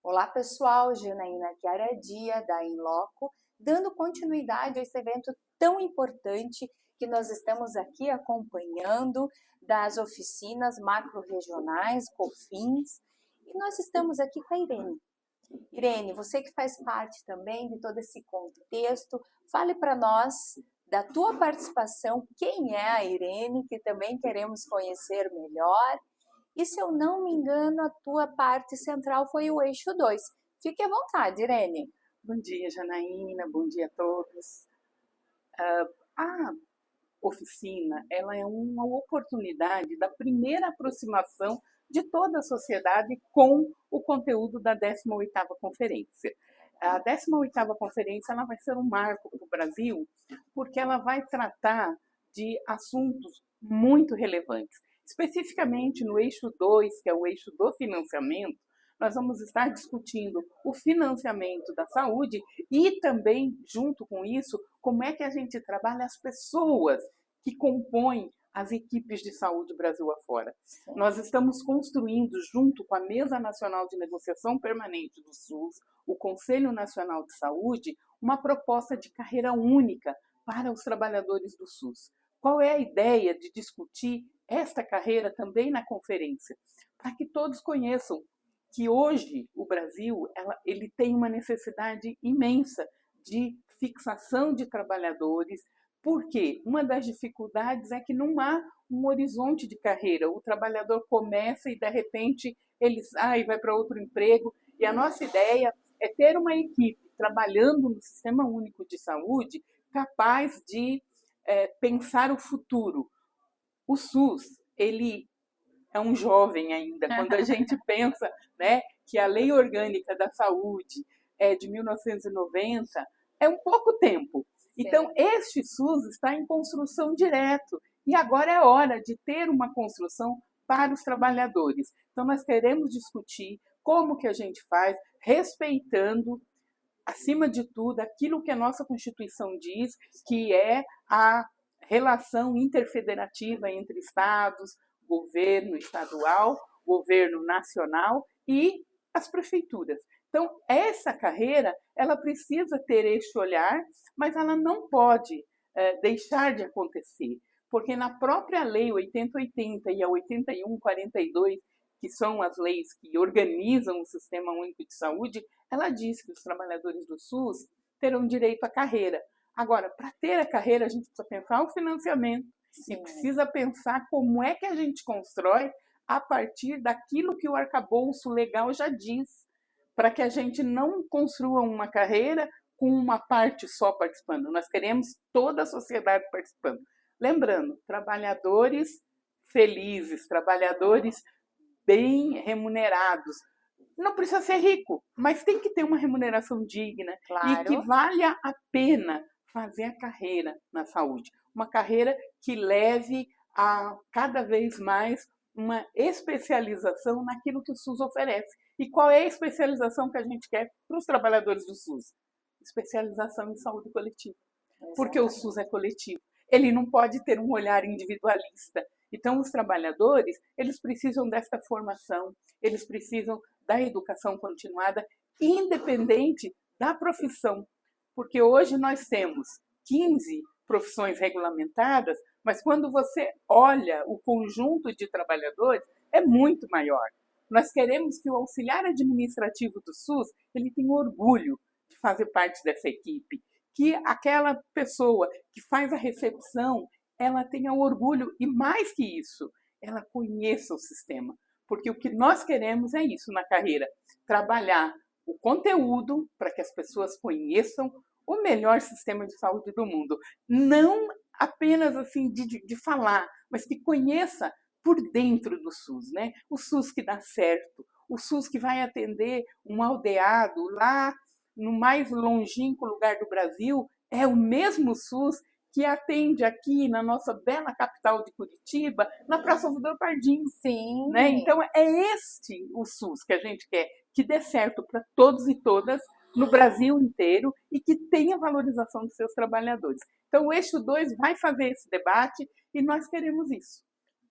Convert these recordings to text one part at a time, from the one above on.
Olá pessoal, Janaína Chiara Dia da Inloco, dando continuidade a esse evento tão importante que nós estamos aqui acompanhando das oficinas macro-regionais, COFINS, e nós estamos aqui com a Irene. Irene, você que faz parte também de todo esse contexto, fale para nós da tua participação, quem é a Irene, que também queremos conhecer melhor. E se eu não me engano, a tua parte central foi o eixo 2. Fique à vontade, Irene. Bom dia, Janaína, bom dia a todos. A oficina, ela é uma oportunidade da primeira aproximação de toda a sociedade com o conteúdo da 18ª Conferência. A 18ª Conferência ela vai ser um marco para o Brasil, porque ela vai tratar de assuntos muito relevantes. Especificamente no eixo 2, que é o eixo do financiamento, nós vamos estar discutindo o financiamento da saúde e também, junto com isso, como é que a gente trabalha as pessoas que compõem as equipes de saúde Brasil afora. Nós estamos construindo, junto com a Mesa Nacional de Negociação Permanente do SUS, o Conselho Nacional de Saúde, uma proposta de carreira única para os trabalhadores do SUS. Qual é a ideia de discutir esta carreira também na conferência? Para que todos conheçam que hoje o Brasil ele tem uma necessidade imensa de fixação de trabalhadores, porque uma das dificuldades é que não há um horizonte de carreira. O trabalhador começa e, de repente, ele sai e vai para outro emprego. E a nossa ideia é ter uma equipe trabalhando no Sistema Único de Saúde capaz de pensar o futuro. O SUS, ele é um jovem ainda. Quando a gente pensa, né, que a Lei Orgânica da Saúde é de 1990, é um pouco tempo. Então, este SUS está em construção direto. E agora é hora de ter uma construção para os trabalhadores. Então, nós queremos discutir como que a gente faz, respeitando, acima de tudo, aquilo que a nossa Constituição diz, que é a relação interfederativa entre estados, governo estadual, governo nacional e as prefeituras. Então, essa carreira, ela precisa ter este olhar, mas ela não pode deixar de acontecer, porque na própria lei 8080 e a 8142, que são as leis que organizam o Sistema Único de Saúde, ela diz que os trabalhadores do SUS terão direito à carreira. Agora, para ter a carreira, a gente precisa pensar o financiamento. Sim. E precisa pensar como é que a gente constrói a partir daquilo que o arcabouço legal já diz, para que a gente não construa uma carreira com uma parte só participando. Nós queremos toda a sociedade participando. Lembrando, trabalhadores felizes, trabalhadores bem remunerados. Não precisa ser rico, mas tem que ter uma remuneração digna. Claro. E que valha a pena fazer a carreira na saúde. Uma carreira que leve a cada vez mais uma especialização naquilo que o SUS oferece. E qual é a especialização que a gente quer para os trabalhadores do SUS? Especialização em saúde coletiva. Porque o SUS é coletivo. Ele não pode ter um olhar individualista. Então, os trabalhadores, eles precisam desta formação, eles precisam da educação continuada, independente da profissão. Porque hoje nós temos 15 profissões regulamentadas, mas quando você olha o conjunto de trabalhadores, é muito maior. Nós queremos que o auxiliar administrativo do SUS ele tenha orgulho de fazer parte dessa equipe, que aquela pessoa que faz a recepção, ela tenha orgulho e, mais que isso, ela conheça o sistema. Porque o que nós queremos é isso na carreira, trabalhar o conteúdo para que as pessoas conheçam o melhor sistema de saúde do mundo. Não apenas assim de falar, mas que conheça por dentro do SUS, né? O SUS que dá certo, o SUS que vai atender um aldeado lá no mais longínquo lugar do Brasil, é o mesmo SUS que atende aqui na nossa bela capital de Curitiba, na Praça Salvador Pardinho. Sim. Né? Então, é este o SUS que a gente quer, que dê certo para todos e todas no Brasil inteiro e que tenha valorização dos seus trabalhadores. Então, o eixo 2 vai fazer esse debate e nós queremos isso.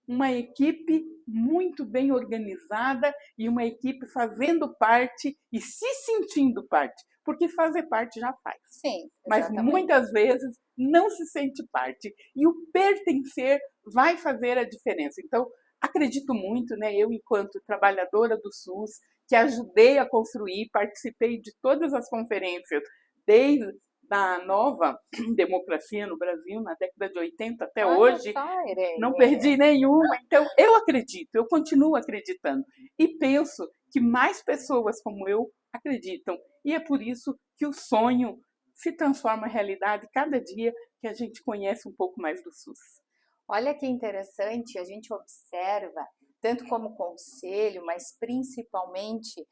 uma equipe muito bem organizada e uma equipe fazendo parte e se sentindo parte, porque fazer parte já faz. Sim, mas exatamente. muitas vezes não se sente parte. E o pertencer vai fazer a diferença. Então, acredito muito, né, eu, enquanto trabalhadora do SUS, que ajudei a construir, participei de todas as conferências, desde a nova democracia no Brasil, na década de 80 até Olha hoje, só, Irene. não perdi nenhuma. Então, eu acredito, eu continuo acreditando. E penso que mais pessoas como eu acreditam. E é por isso que o sonho se transforma em realidade cada dia que a gente conhece um pouco mais do SUS. Olha que interessante, a gente observa, tanto como conselho, mas principalmente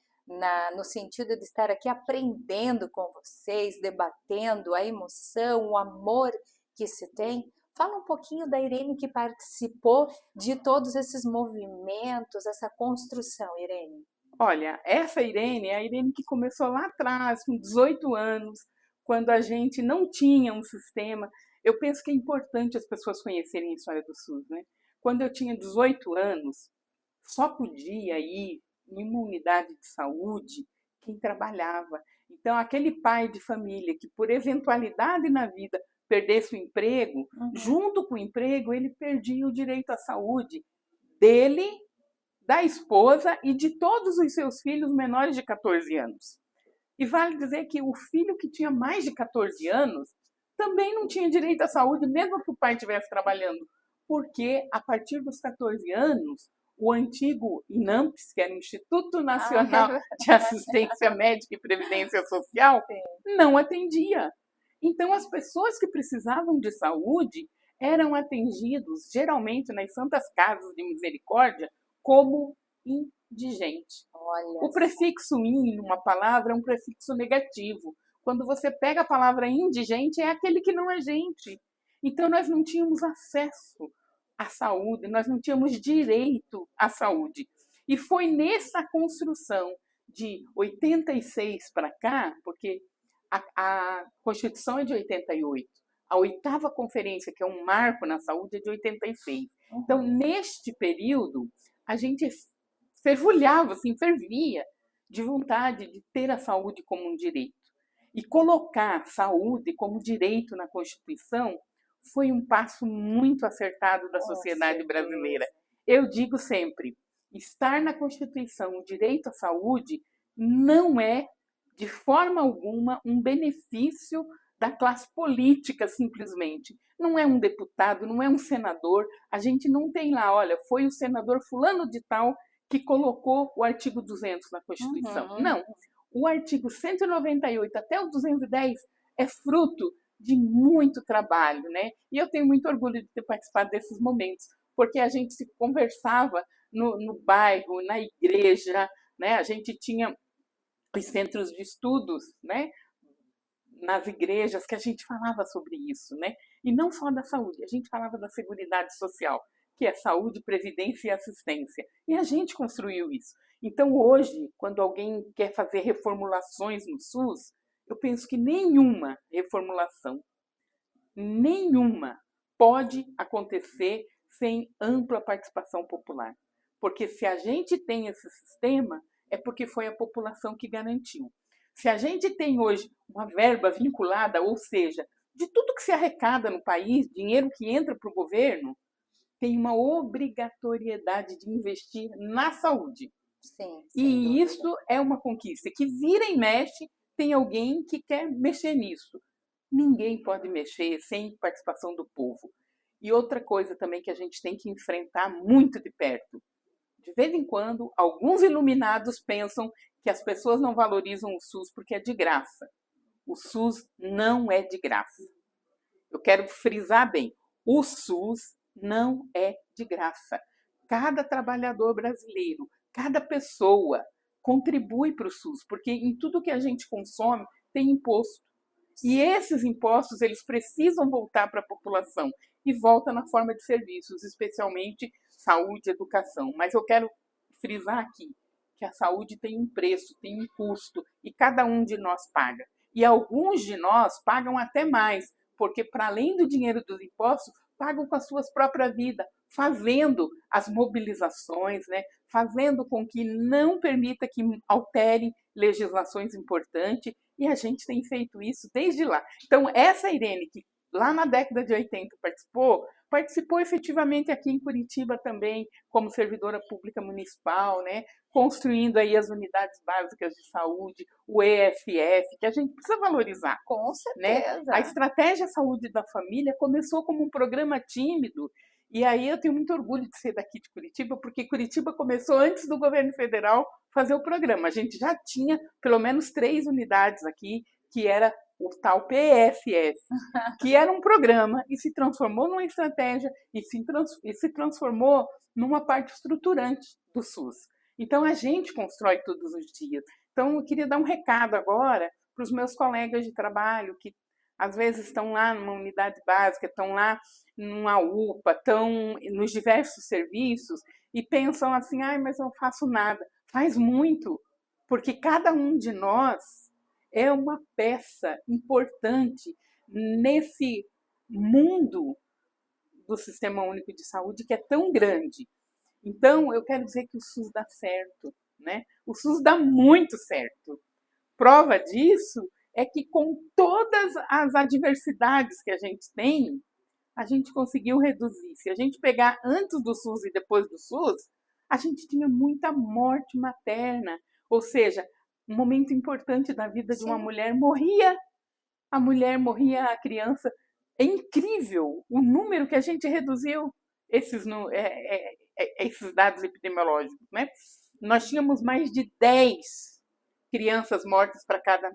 no sentido de estar aqui aprendendo com vocês, debatendo a emoção, o amor que se tem. Fala um pouquinho da Irene que participou de todos esses movimentos, essa construção, Irene. Olha, essa Irene é a Irene que começou lá atrás, com 18 anos, quando a gente não tinha um sistema. Eu penso que é importante as pessoas conhecerem a história do SUS, né? Quando eu tinha 18 anos, só podia ir em uma unidade de saúde quem trabalhava. Então, aquele pai de família que, por eventualidade na vida, perdesse o emprego, junto com o emprego, ele perdia o direito à saúde dele, da esposa e de todos os seus filhos menores de 14 anos. E vale dizer que o filho que tinha mais de 14 anos também não tinha direito à saúde, mesmo que o pai estivesse trabalhando, porque a partir dos 14 anos, o antigo INAMPS, que era o Instituto Nacional de Assistência Médica e Previdência Social, não atendia. Então, as pessoas que precisavam de saúde eram atendidos, geralmente, nas Santas Casas de Misericórdia, como indigente. Olha O prefixo in, numa palavra, é um prefixo negativo. Quando você pega a palavra indigente, é aquele que não é gente. Então, nós não tínhamos acesso à saúde, nós não tínhamos direito à saúde. E foi nessa construção de 86 para cá, porque a Constituição é de 88, a 8ª conferência, que é um marco na saúde, é de 86. Então, neste período, a gente fervulhava, assim, fervia de vontade de ter a saúde como um direito. E colocar saúde como direito na Constituição foi um passo muito acertado da sociedade brasileira. Eu digo sempre, estar na Constituição o direito à saúde não é, de forma alguma, um benefício da classe política, simplesmente. Não é um deputado, não é um senador. A gente não tem lá, olha, foi o senador fulano de tal que colocou o artigo 200 na Constituição. Não. O artigo 198 até o 210 é fruto de muito trabalho, né? E eu tenho muito orgulho de ter participado desses momentos, porque a gente se conversava no bairro, na igreja, né? A gente tinha os centros de estudos, né? Nas igrejas, que a gente falava sobre isso, né? E não só da saúde, a gente falava da Seguridade Social, que é saúde, previdência e assistência. E a gente construiu isso. Então, hoje, quando alguém quer fazer reformulações no SUS, eu penso que nenhuma reformulação, nenhuma, pode acontecer sem ampla participação popular. Porque se a gente tem esse sistema, é porque foi a população que garantiu. Se a gente tem hoje uma verba vinculada, ou seja, de tudo que se arrecada no país, dinheiro que entra para o governo, tem uma obrigatoriedade de investir na saúde. Sim, e isso é uma conquista, que vira e mexe, tem alguém que quer mexer nisso. Ninguém pode mexer sem participação do povo. E outra coisa também que a gente tem que enfrentar muito de perto. De vez em quando, alguns iluminados pensam que as pessoas não valorizam o SUS porque é de graça. O SUS não é de graça. Eu quero frisar bem, o SUS não é de graça. Cada trabalhador brasileiro, cada pessoa contribui para o SUS, porque em tudo que a gente consome tem imposto. E esses impostos, eles precisam voltar para a população e volta na forma de serviços, especialmente saúde e educação. Mas eu quero frisar aqui que a saúde tem um preço, tem um custo, e cada um de nós paga. E alguns de nós pagam até mais, porque para além do dinheiro dos impostos, pagam com as suas próprias vidas, fazendo as mobilizações, né? Fazendo com que não permita que altere legislações importantes, e a gente tem feito isso desde lá. Então, essa Irene, que lá na década de 80 participou efetivamente aqui em Curitiba também, como servidora pública municipal, né? Construindo aí as unidades básicas de saúde, o EFF, que a gente precisa valorizar. Com certeza. Né? A Estratégia Saúde da Família começou como um programa tímido, e aí eu tenho muito orgulho de ser daqui de Curitiba, porque Curitiba começou antes do governo federal fazer o programa. A gente já tinha pelo menos 3 unidades aqui, que era o tal PFF, que era um programa e se transformou numa estratégia e se transformou numa parte estruturante do SUS. Então, a gente constrói todos os dias. Então, eu queria dar um recado agora para os meus colegas de trabalho que às vezes estão lá numa unidade básica, estão lá numa UPA, estão nos diversos serviços e pensam assim, mas eu não faço nada. Faz muito, porque cada um de nós é uma peça importante nesse mundo do Sistema Único de Saúde que é tão grande. Então, eu quero dizer que o SUS dá certo, né? O SUS dá muito certo. Prova disso é que com todas as adversidades que a gente tem, a gente conseguiu reduzir. Se a gente pegar antes do SUS e depois do SUS, a gente tinha muita morte materna, ou seja, um momento importante da vida de uma mulher morria, a mulher morria, a criança. É incrível o número que a gente reduziu esses dados epidemiológicos, né? Nós tínhamos mais de 10 crianças mortas para cada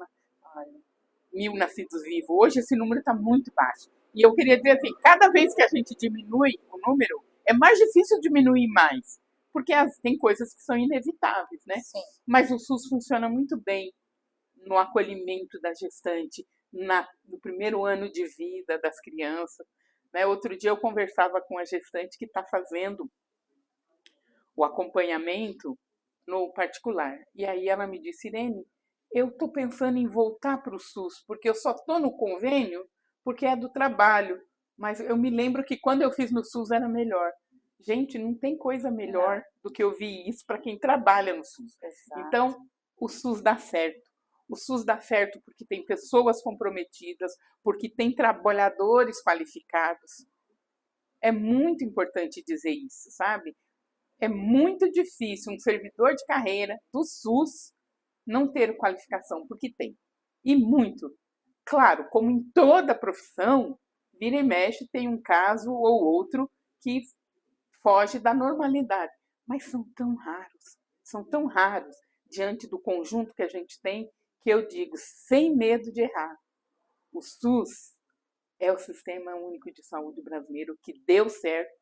1.000 nascidos vivos. Hoje esse número está muito baixo. E eu queria dizer assim, cada vez que a gente diminui o número, é mais difícil diminuir mais, porque tem coisas que são inevitáveis, né? Sim. Mas o SUS funciona muito bem no acolhimento da gestante, no primeiro ano de vida das crianças. Né? Outro dia eu conversava com a gestante que está fazendo o acompanhamento no particular. E aí ela me disse, Irene, eu estou pensando em voltar para o SUS, porque eu só estou no convênio porque é do trabalho. Mas eu me lembro que quando eu fiz no SUS era melhor. Gente, não tem coisa melhor do que ouvir isso para quem trabalha no SUS. Exato. Então, o SUS dá certo. O SUS dá certo porque tem pessoas comprometidas, porque tem trabalhadores qualificados. É muito importante dizer isso, sabe? É muito difícil um servidor de carreira do SUS não ter qualificação, porque tem. E muito. Claro, como em toda profissão, vira e mexe tem um caso ou outro que foge da normalidade. Mas são tão raros diante do conjunto que a gente tem, que eu digo, sem medo de errar, o SUS é o Sistema Único de Saúde brasileiro que deu certo,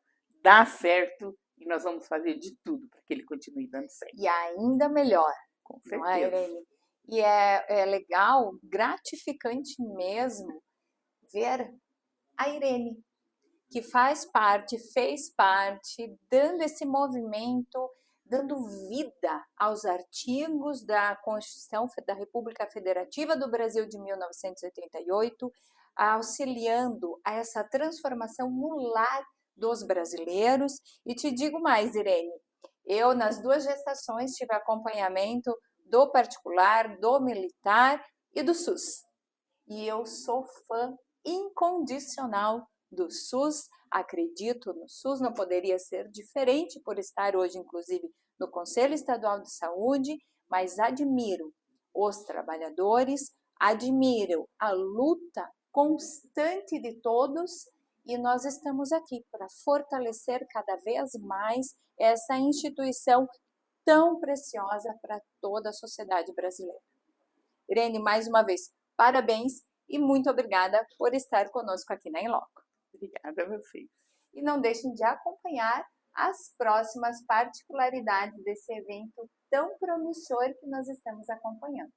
dá certo, e nós vamos fazer de tudo para que ele continue dando certo. E ainda melhor. Com certeza. Não é, Irene? E é legal, gratificante mesmo, ver a Irene, que fez parte, dando esse movimento, dando vida aos artigos da Constituição da República Federativa do Brasil de 1988, auxiliando a essa transformação no lar dos brasileiros. E te digo mais, Irene, eu nas 2 gestações tive acompanhamento do particular, do militar e do SUS. E eu sou fã incondicional do SUS, acredito no SUS, não poderia ser diferente por estar hoje, inclusive, no Conselho Estadual de Saúde, mas admiro os trabalhadores, admiro a luta constante de todos e nós estamos aqui para fortalecer cada vez mais essa instituição tão preciosa para toda a sociedade brasileira. Irene, mais uma vez, parabéns e muito obrigada por estar conosco aqui na Inloco. Obrigada a vocês. E não deixem de acompanhar as próximas particularidades desse evento tão promissor que nós estamos acompanhando.